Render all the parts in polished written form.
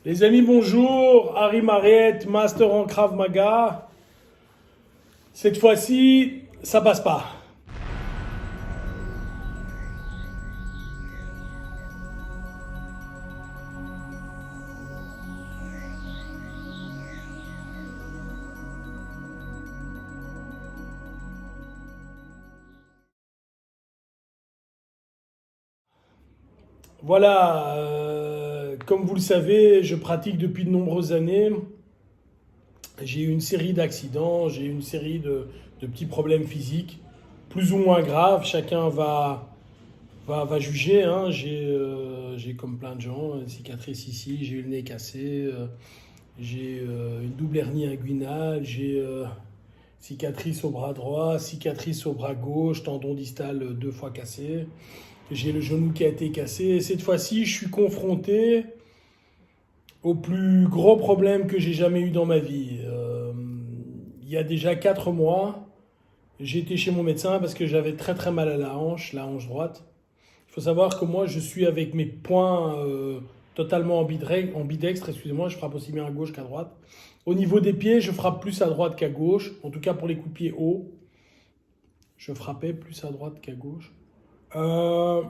Les amis, bonjour. Harry Mariette, master en Krav Maga. Cette fois-ci, ça passe pas. Voilà, comme vous le savez, je pratique depuis de nombreuses années. J'ai eu une série d'accidents, j'ai eu une série de petits problèmes physiques, plus ou moins graves. Chacun va juger, hein. J'ai, comme plein de gens, une cicatrice ici, j'ai eu le nez cassé, j'ai une double hernie inguinale, j'ai cicatrice au bras droit, cicatrice au bras gauche, tendon distal 2 fois cassé. J'ai le genou qui a été cassé. Et cette fois-ci, je suis confronté au plus gros problème que j'ai jamais eu dans ma vie. Il y a déjà 4 mois, j'ai été chez mon médecin parce que j'avais très très mal à la hanche droite. Il faut savoir que moi, je suis avec mes poings totalement ambidextres, excusez-moi, je frappe aussi bien à gauche qu'à droite. Au niveau des pieds, je frappe plus à droite qu'à gauche, en tout cas pour les coups de pied hauts. Je frappais plus à droite qu'à gauche. Euh,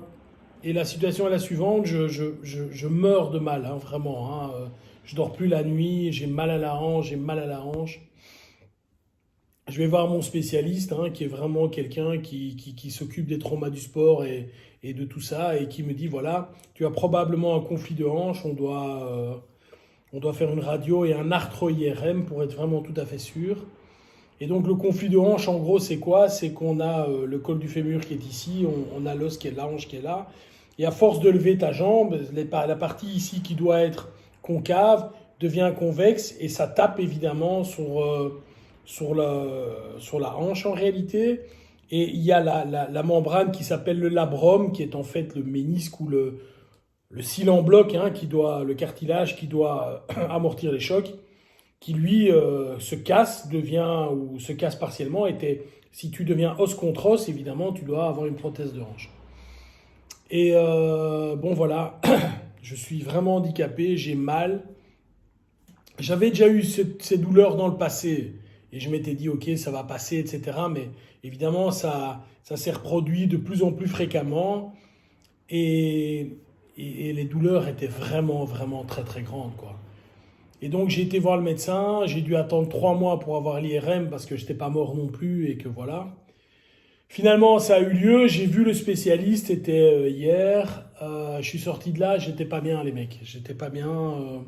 et la situation est la suivante, je meurs de mal, hein, vraiment. Hein. Je dors plus la nuit, j'ai mal à la hanche, j'ai mal à la hanche. Je vais voir mon spécialiste, hein, qui est vraiment quelqu'un qui s'occupe des traumas du sport et de tout ça, et qui me dit, voilà, tu as probablement un conflit de hanche, on doit faire une radio et un arthro-IRM pour être vraiment tout à fait sûr. Et donc le conflit de hanche, en gros, c'est quoi? C'est qu'on a le col du fémur qui est ici, on a l'os qui est là, la hanche qui est là. Et à force de lever ta jambe, la partie ici qui doit être concave devient convexe et ça tape évidemment sur la hanche en réalité. Et il y a la membrane qui s'appelle le labrum, qui est en fait le ménisque ou le cil en bloc, hein, le cartilage qui doit amortir les chocs, qui lui se casse, ou se casse partiellement. Si tu deviens os contre os, évidemment, tu dois avoir une prothèse de hanche. Et bon voilà, je suis vraiment handicapé, j'ai mal. J'avais déjà eu ces douleurs dans le passé et je m'étais dit ok, ça va passer, etc. Mais évidemment, ça s'est reproduit de plus en plus fréquemment et les douleurs étaient vraiment, vraiment très, très grandes, quoi. Et donc j'ai été voir le médecin, j'ai dû attendre 3 mois pour avoir l'IRM parce que je n'étais pas mort non plus et que voilà. Finalement, ça a eu lieu, j'ai vu le spécialiste, c'était hier. Je suis sorti de là, j'étais pas bien, les mecs. J'étais pas bien.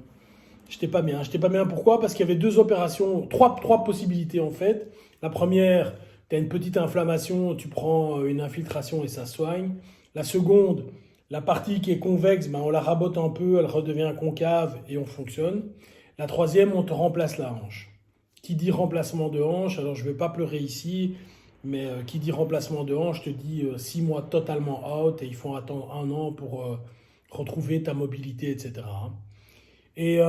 J'étais pas bien. J'étais pas bien, pourquoi? Parce qu'il y avait 2 opérations, trois possibilités en fait. La première, tu as une petite inflammation, tu prends une infiltration et ça soigne. La seconde, la partie qui est convexe, ben on la rabote un peu, elle redevient concave et on fonctionne. La troisième, on te remplace la hanche. Qui dit remplacement de hanche, alors je ne vais pas pleurer ici, mais qui dit remplacement de hanche te dit 6 mois totalement out et il faut attendre 1 an pour retrouver ta mobilité, etc. Et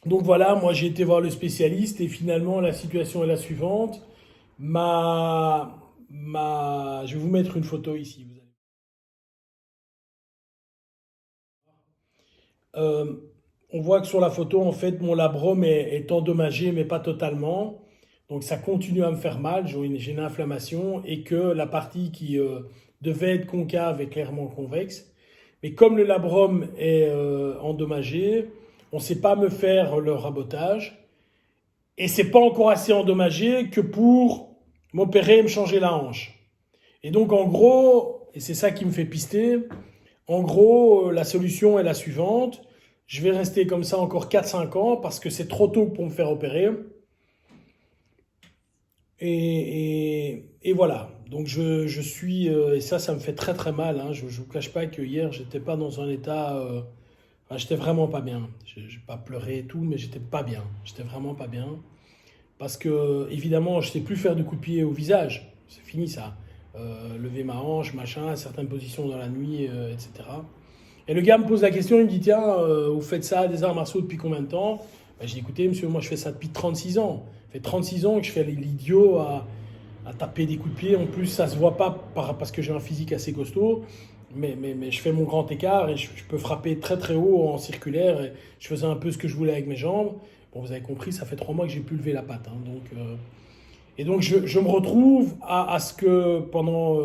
donc voilà, moi j'ai été voir le spécialiste et finalement la situation est la suivante. Je vais vous mettre une photo ici. Euh, on voit que sur la photo, en fait, mon labrum est endommagé, mais pas totalement. Donc ça continue à me faire mal, j'ai une inflammation et que la partie qui devait être concave est clairement convexe. Mais comme le labrum est endommagé, on ne sait pas me faire le rabotage et c'est pas encore assez endommagé que pour m'opérer et me changer la hanche. Et donc en gros, et c'est ça qui me fait pister, en gros, la solution est la suivante. Je vais rester comme ça encore 4-5 ans parce que c'est trop tôt pour me faire opérer. Et voilà. Donc je suis... et ça me fait très très mal, hein. Je ne vous cache pas que hier, j'étais pas dans un état... enfin, j'étais vraiment pas bien. Je n'ai pas pleuré et tout, mais j'étais pas bien. J'étais vraiment pas bien. Parce que, évidemment, je ne sais plus faire de coups de pied au visage. C'est fini ça. Lever ma hanche, machin, certaines positions dans la nuit, etc. Et le gars me pose la question, il me dit, tiens, vous faites ça, des arts martiaux depuis combien de temps? Ben, j'ai dit, écoutez, monsieur, moi je fais ça depuis 36 ans. Ça fait 36 ans que je fais l'idiot à taper des coups de pied. En plus, ça se voit pas parce que j'ai un physique assez costaud. mais je fais mon grand écart et je peux frapper très très haut en circulaire. Et je faisais un peu ce que je voulais avec mes jambes. Bon, vous avez compris, ça fait 3 mois que j'ai pu lever la patte. Hein, et donc je me retrouve à ce que pendant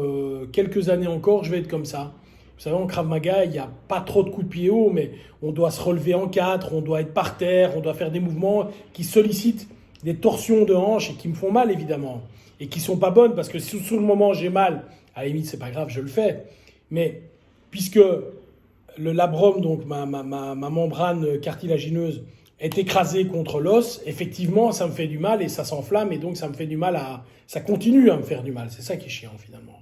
quelques années encore, je vais être comme ça. Vous savez, en Krav Maga, il n'y a pas trop de coups de pied haut, mais on doit se relever en quatre, on doit être par terre, on doit faire des mouvements qui sollicitent des torsions de hanches et qui me font mal évidemment. Et qui ne sont pas bonnes parce que si sur le moment j'ai mal, à la limite c'est pas grave, je le fais. Mais puisque le labrum, donc ma membrane cartilagineuse, est écrasée contre l'os, effectivement ça me fait du mal et ça s'enflamme et donc ça me fait du mal ça continue à me faire du mal. C'est ça qui est chiant finalement.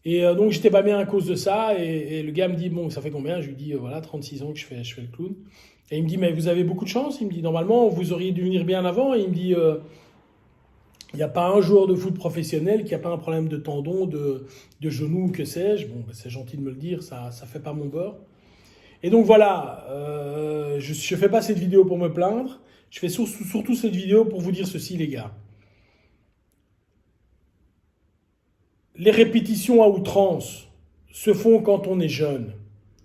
Et donc j'étais pas bien à cause de ça et le gars me dit bon ça fait combien? Je lui dis voilà 36 ans que je fais le clown. Et il me dit mais vous avez beaucoup de chance. Il me dit normalement vous auriez dû venir bien avant. Et il me dit il n'y a pas un joueur de foot professionnel qui n'a pas un problème de tendon, de genou, que sais-je. Bon, ben, c'est gentil de me le dire, ça fait pas mon beurre. Et donc voilà, je ne fais pas cette vidéo pour me plaindre. Je fais surtout cette vidéo pour vous dire ceci, les gars. Les répétitions à outrance se font quand on est jeune.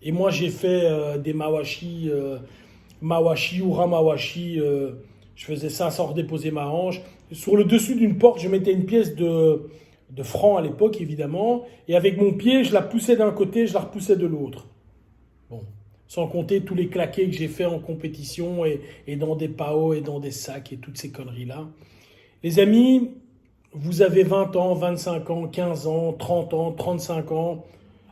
Et moi, j'ai fait des mawashi ou ramawashi. Je faisais ça sans redéposer ma hanche. Sur le dessus d'une porte, je mettais une pièce de franc à l'époque, évidemment. Et avec mon pied, je la poussais d'un côté, je la repoussais de l'autre. Bon. Sans compter tous les claqués que j'ai fait en compétition et dans des PAO et dans des sacs et toutes ces conneries-là. Les amis, vous avez 20 ans, 25 ans, 15 ans, 30 ans, 35 ans.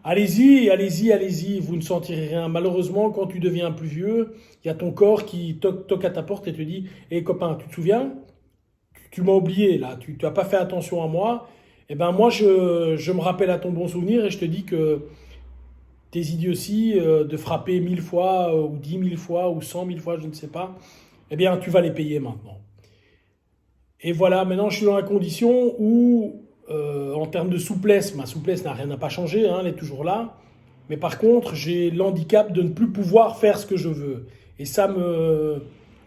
Allez-y, allez-y, allez-y, vous ne sentirez rien. Malheureusement, quand tu deviens plus vieux, il y a ton corps qui toque à ta porte et te dit « Hé copain, tu te souviens ? Tu m'as oublié là, tu n'as pas fait attention à moi. » Eh bien moi, je me rappelle à ton bon souvenir et je te dis que tes idioties de frapper 1000 fois ou 10 000 fois ou 100 000 fois, je ne sais pas, eh bien tu vas les payer maintenant. Et voilà, maintenant je suis dans la condition où, en termes de souplesse, ma souplesse n'a pas changé, hein, elle est toujours là. Mais par contre, j'ai l'handicap de ne plus pouvoir faire ce que je veux. Et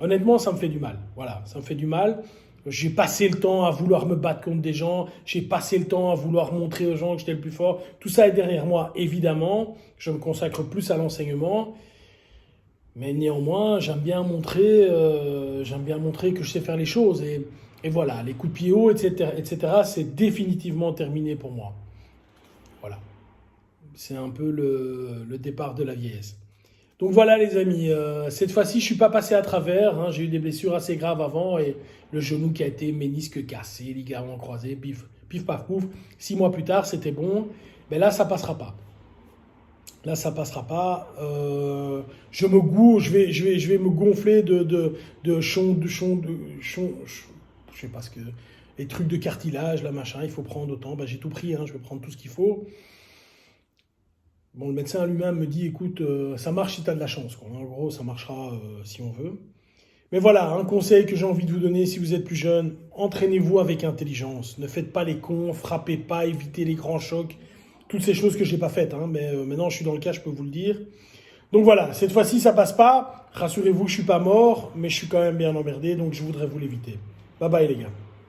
honnêtement, ça me fait du mal. Voilà, ça me fait du mal. J'ai passé le temps à vouloir me battre contre des gens. J'ai passé le temps à vouloir montrer aux gens que j'étais le plus fort. Tout ça est derrière moi, évidemment. Je me consacre plus à l'enseignement. Mais néanmoins, j'aime bien montrer que je sais faire les choses. Et voilà, les coups de pied hauts, etc., c'est définitivement terminé pour moi. Voilà. C'est un peu le départ de la vieillesse. Donc voilà les amis, cette fois-ci je ne suis pas passé à travers, hein, j'ai eu des blessures assez graves avant et le genou qui a été ménisque cassé, ligaments croisés, pif, pif, paf, pouf. 6 mois plus tard c'était bon, mais là ça passera pas. Là ça passera pas. Je vais me gonfler de je sais pas ce que, les trucs de cartilage, là machin, il faut prendre autant. Ben, j'ai tout pris, hein, je vais prendre tout ce qu'il faut. Bon, le médecin lui-même me dit, écoute, ça marche si tu as de la chance, quoi. En gros, ça marchera si on veut. Mais voilà, un conseil que j'ai envie de vous donner si vous êtes plus jeune, entraînez-vous avec intelligence. Ne faites pas les cons, frappez pas, évitez les grands chocs. Toutes ces choses que je n'ai pas faites, hein, mais maintenant je suis dans le cas, je peux vous le dire. Donc voilà, cette fois-ci ça passe pas. Rassurez-vous, je suis pas mort, mais je suis quand même bien emmerdé, donc je voudrais vous l'éviter. Bye bye les gars.